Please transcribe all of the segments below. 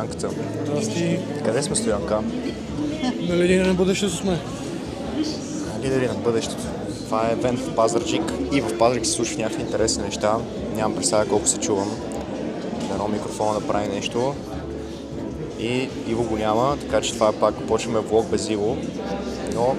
Стоянката. Здрасти. Къде сме, Стоянка? На Лидери на бъдещето сме. Лидери на бъдещето. Това е евент в Пазарджик и в Пазарджик се случват някакви интересни неща. Нямам представа колко се чувам. Дано микрофона да прави нещо. И Иво го няма, така че това е пак почваме влог без Иво. Но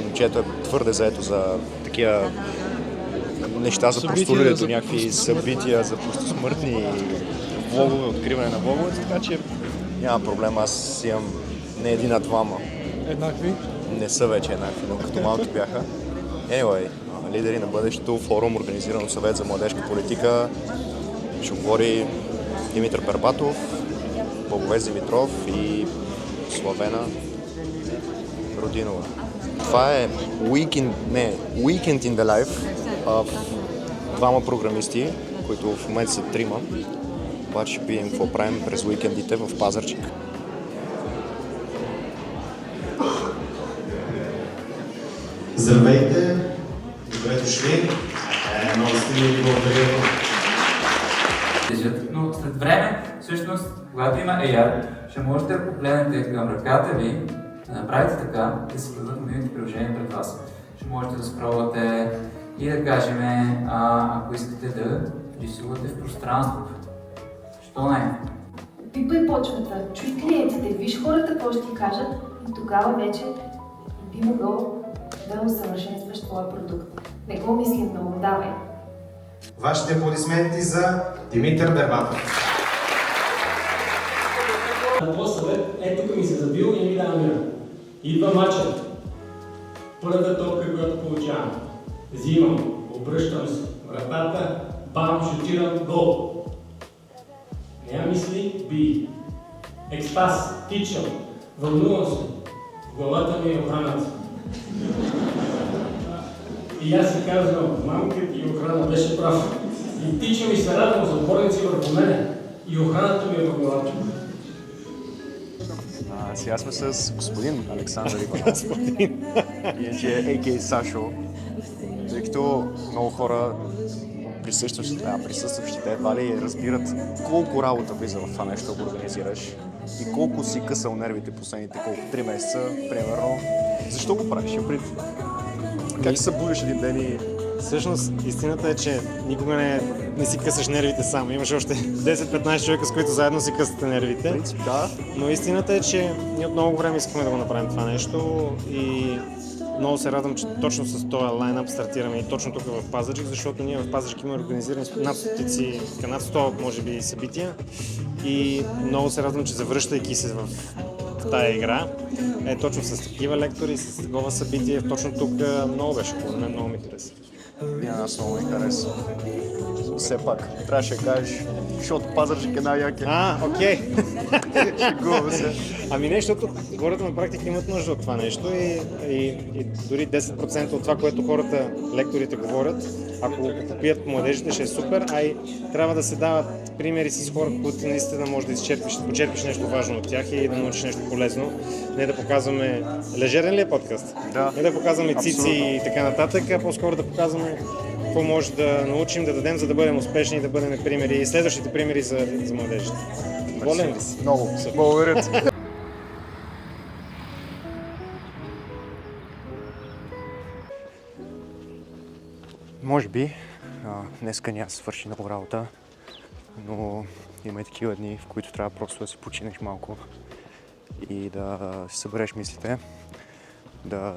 момчето е твърде заето за такива неща, за постулирането, някакви събития, за пустосмъртни влогове, откриване на влогове, така че няма проблем, аз имам не един, а двама. Еднакви? Не са вече еднакви, но като малки бяха. Anyway, лидери на бъдещето, форум, организиран от Съвет за младежка политика. Ще говори Димитър Бербатов, Благовест Димитров и Славена Родинова. Това е Weekend in the Life в двама програмисти, които в момента са трима. Обаче ще видим какво правим през уикендите в Пазарджик. Здравейте! Добре дошли! Много сте ми благодаря. Но след време, всъщност, когато има AR, ще можете да погледнете към ръката ви, да направите така, да се дадат мобилните приложения пред вас. Ще можете да скролвате и да кажем, ако искате да рисувате в пространството. Що не? Пипай почвата, чуй клиентите, виж хората какво ще ти кажат и тогава вече би могъл да усъвършенстваш твоя продукт. Не го мисли много, давай. Вашите аплодисменти за Димитър Бербатов. На този съвет, тук ми се забил и ми дава мира. Идва мачът. Първата топка, която получавам. Взимам, обръщам се, вратата, бам, шутирам, гол. Няма мисли, би. Екстаз, тичам, вълнувам се. В главата ми е охраната. И аз си казвам, мамката и охрана беше прав. И тичам и се радвам за отборници върху мене. И охраната ми е в главата. Сега сме с господин Александър Иванов. Иначе а.к.а. Сашо. Тъй като много хора присъстващите едва ли разбират колко работа влиза в това нещо да го организираш и колко си късал нервите последните 3 месеца, примерно. Защо го правиш? Как се будиш един ден и... Всъщност, истината е, че никога не си късаш нервите сам. Имаш още 10-15 човека, с които заедно си късате нервите. Принцип, да. Но истината е, че ние от много време искаме да го направим това нещо и много се радвам, че точно с този лайнъп стартираме и точно тук в Пазарджик, защото ние в Пазарджик имаме организирани над стотици, над 100 може би събития и много се радвам, че завръщайки се в тая игра, точно с такива лектори, с такова събитие, точно тук много беше хубаво, много ми хареса. Аз много ми хареса. Все пак, трябваше да кажеш, защото Пазарджик е най-якия. Окей. Шегувам се. Ами не, защото хората на практика имат нужда от това нещо и дори 10% от това, което хората, лекторите говорят, ако го попият младежите, ще е супер, а и трябва да се дават примери с хора, които наистина може да почерпиш нещо важно от тях и да научиш нещо полезно. Не да показваме... Лежерен ли е подкаст? Да. Не да показваме цици и така нататък, а по-скоро да показваме какво може да научим, да дадем, за да бъдем успешни и да бъдем примери, следващите примери за младежите. Доволен ли си? Много. Благодаря ти. Може би днеска няма да свърши много работа, но има и такива дни, в които трябва просто да се починеш малко и да си събереш мислите, да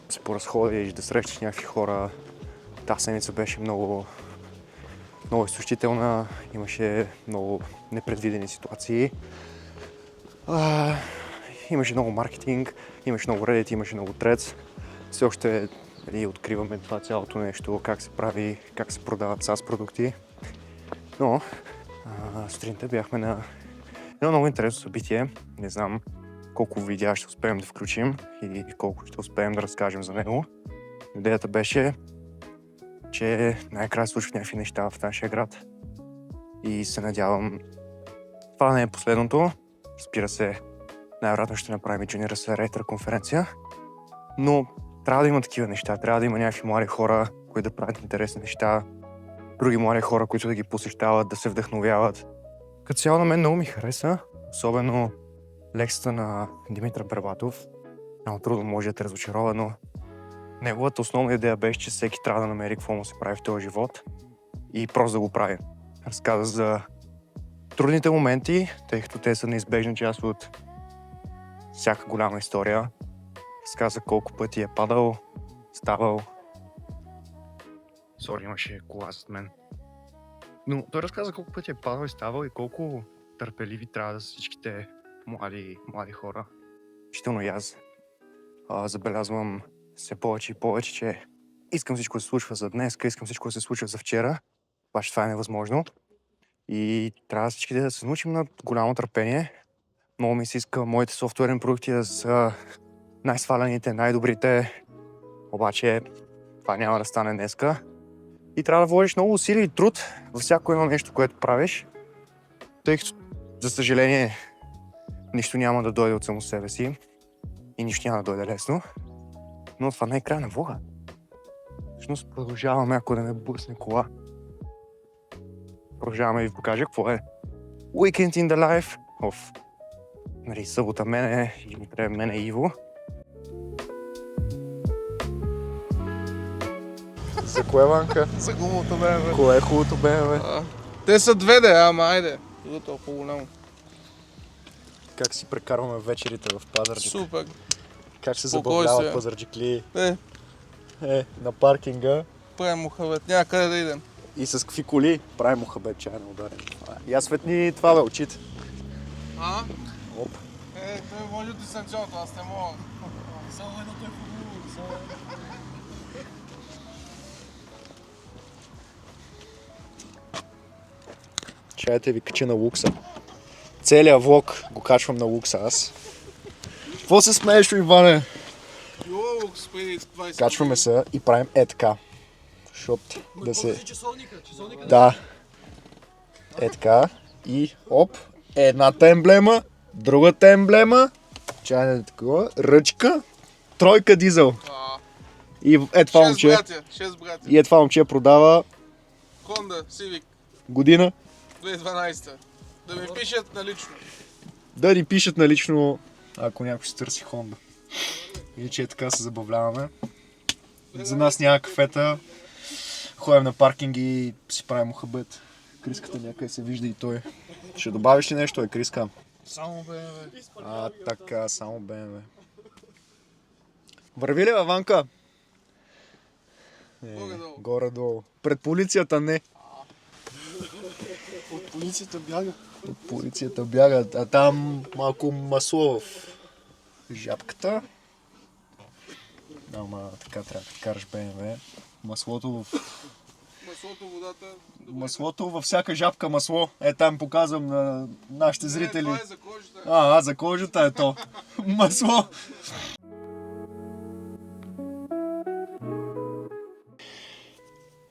се поразходиш, да срещаш някакви хора. Тази седмица беше много изтощителна, имаше много непредвидени ситуации. Имаше много маркетинг, имаше много Reddit, имаше много Threads. Все още откриваме това цялото нещо, как се прави, как се продават SaaS продукти. Но сутринта бяхме на едно много интересно събитие. Не знам колко видеа ще успеем да включим и колко ще успеем да разкажем за него. Идеята беше, че най-накрая случват някакви неща в нашия град и се надявам това не е последното. Разбира се, най-вероятно ще направим Junior Accelerator конференция, но трябва да има такива неща, трябва да има някакви млади хора, които да правят интересни неща, други млади хора, които да ги посещават, да се вдъхновяват. Като цяло на мен много ми хареса. Особено лекцията на Димитър Бербатов. Много трудно може да те разочарова, но неговата основна идея беше, че всеки трябва да намери какво му се прави в този живот и просто да го прави. Разказа за трудните моменти, тъй като те са неизбежна част от всяка голяма история. Разказа колко пъти е падал, ставал. Сори, имаше кола зад мен. Но той разказа колко пъти е падал и ставал и колко търпеливи трябва да са всичките млади хора. Включително и аз забелязвам все повече и повече, че искам всичко да се случва за днес, искам всичко да се случва за вчера, обаче това е невъзможно. И трябва всички да се научим на голямо търпение. Много ми се иска моите софтуерни продукти да са най-свалените, най-добрите, обаче това няма да стане днеска. И трябва да вложиш много усилия и труд във всяко едно нещо, което правиш, тъй като, за съжаление, нищо няма да дойде от само себе си и нищо няма да дойде лесно. Но това не е край на влога. Всъщност продължаваме, ако да не блъсне кола. Продължаваме да ви покажа какво е Weekend in the Life of събота мене и мене Иво. За кое, Ванка? За хубавото БМВ. Кое е хубавото БМВ? Те са две, ама айде. Другото е по-голямо. Как си прекарваме вечерите в Пазарджик? Супер. Как се Спокой забавлява се. пазарджикли? На паркинга. правим мухабет. Няма къде да идем. И с какви коли? Правим мухабет, чай на ударен. Я светни това бе, очите. А? Оп. Той може дистанционното, аз не мога. Само едното е хубаво. Чайте ви кача на лукса. Целият влог го качвам на лукса аз. Какво се смееш, Иване? Лукс преди 20. Качваме се и правим така. Защото да се... Да. Така. И оп. Едната емблема, другата емблема. Чайна такова. Ръчка. Тройка дизел. И това момче. 6 братя. И това момче продава Honda Civic година. 2012. Да ми пишат налично. Да ни пишат налично, ако някой си търси Honda. Иначе така се забавляваме. За нас няма кафета. Ходим на паркинг и си правим мухабет. Криската някъде се вижда и той. Ще добавиш ли нещо, Криска? Само БМВ. Така, само БМВ. Върви ли, Ванка? Горе-долу. Горе-долу. Пред полицията не. От полицията бяга. От полицията бяга, а там малко масло в жабката. Ама така трябва да караш БМВ. Маслото водата. Маслото във всяка жабка масло. Там показвам на нашите зрители. Това е за кожата. За кожата е то. Масло.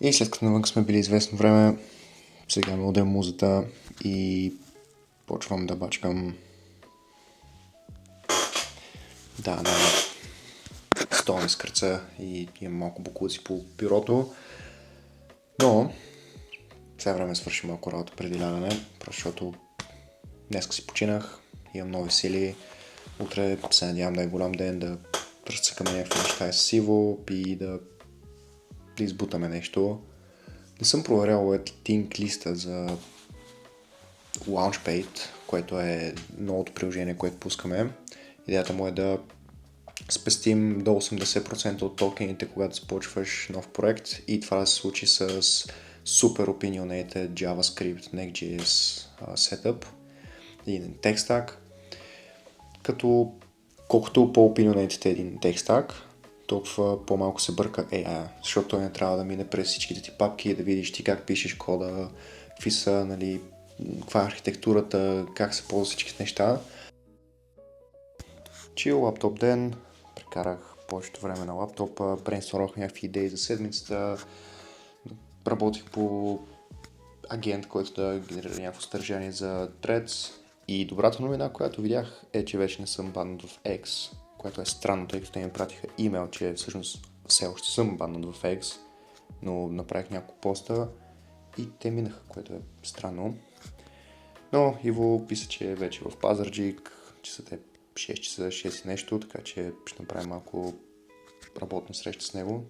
И след като навън сме били известно време, сега ме удря музата и почвам да бачкам на стола с кръца и имам малко бокуци по бюрото. Но сега време свърши малко работа преди лягане, защото днес си починах, имам нови сили. Утре се надявам да е голям ден, да разцъкаме някакви неща с Иво и да избутаме нещо. Не съм проверял Think листа за Launchpad, което е новото приложение, което пускаме. Идеята му е да спестим до 80% от токените, когато започваш нов проект и това да се случи с супер opinionated JavaScript, Next.js setup и tech stack. Като колкото по-opinionated е един tech stack, толкова по-малко се бърка AI, защото той не трябва да мине през всичките ти папки и да видиш ти как пишеш кода, какви са, каква е архитектурата, как се ползват всичките неща. Чил лаптоп ден, прекарах повечето време на лаптопа, брейнстормах някакви идеи за седмицата, работих по агент, който да генерира някакво съдържание за Threads и добрата новина, която видях е, че вече не съм баннат в X, което е странно, тъй като те ми пратиха имейл, че всъщност все още съм баннат в X, но направих няколко поста и те минаха, което е странно. Но Иво писа, че е вече в Пазарджик, че са те 6 часа, 6 и нещо, така че ще направим малко работна среща с него.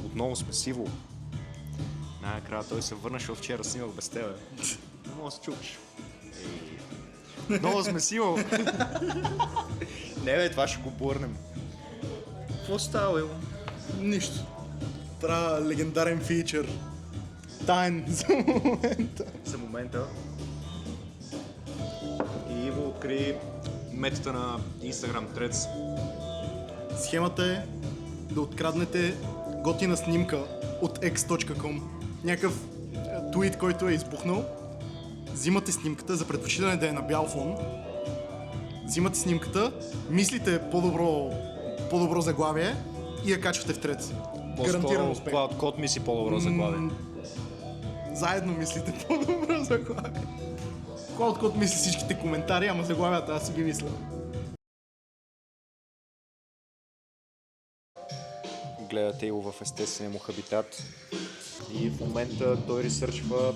Отново сме с Иво. Най-накрая той се върна, защото вчера снимах без тебе. Не мога да се чуваш. Много сме с Иво. Не бе, това ще го бърнем. Какво става, Иво? Нищо. Трябва легендарен фичър. Тайн за момента. За момента. И Иво откри метата на Instagram Threads. Схемата е да откраднете готина снимка от x.com. Някакъв твит, който е избухнал. Взимате снимката, за предпочитане да е на бял фон. Взимате снимката, мислите по-добро заглавие и я качвате в Threads. Гарантиран успех. Код мисли по-добро заглавие. Заедно мислите по-добро заглавие. Код мисли всичките коментари, ама заглавията аз си ги мисля. Гледате Иво в естествения му хабитат. И в момента той ресърчва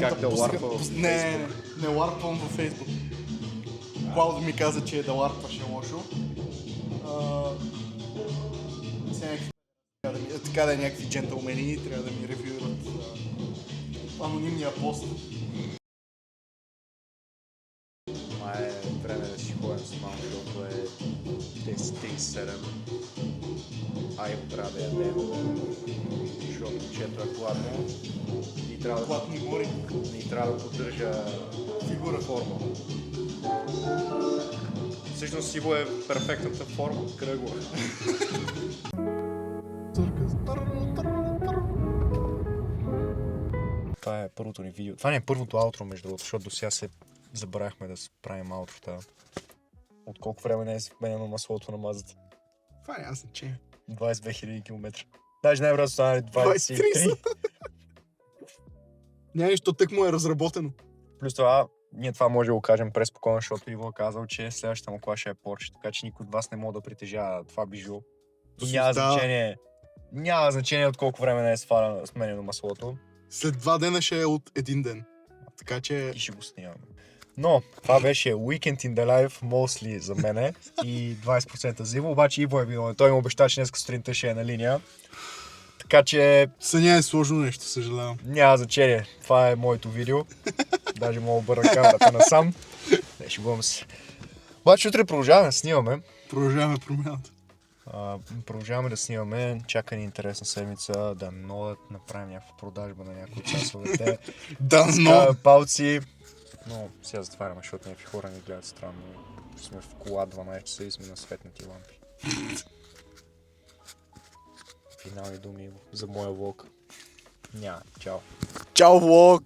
как да ларпва в Facebook. Не ларпвам във Facebook. Клаудо ми каза, че да ларпваш е лошо. Така да е някакви джентълмени, трябва да ми ревюират анонимния пост. Май е време да си ходим с малко, защото е 10:37. А Иво трябва да ядем, защото момчето е гладно и трябва Платни гори. да поддържа фигура, форма. Всъщност Иво е перфектната форма, кръгла. Това е първото ни видео. Това не е първото аутро, между другото, защото до сега се забравяхме да правим аутрото. От колко време не е сменено маслото на мазата? Това няма значение. 22 000 км. Даже най-вероятно станали 23. Няма нищо, тък му е разработено. Плюс това, ние това може да го кажем преспокойно, защото Иво е казал, че следващата му кола ще е Porsche, така че никой от вас не може да притежава това бижу. Няма значение от колко време не е сменено маслото. След 2 дена ще е от 1 ден. Така че... И ще го снимаме. Но това беше Weekend in the Life, mostly за мене и 20% за Иво, обаче Иво е виновен. Той ми обеща, че днес сутринта ще е на линия. Така че... Съня е сложно нещо, съжалявам. Няма значение. Това е моето видео. Даже мога да обърна камерата насам. Не, шегувам се. Обаче утре продължаваме да снимаме. Продължаваме промяната. Продължаваме да снимаме. Чака ни интересна седмица. Да направим някаква продажба на някои от часовете. Палци. Но сега затваряме, защото някакви хора ни гледат странно. Сме в кола 12 часа и сме на светнати лампи. Финални думи за моя влог. Няма. Чао. Чао, влог!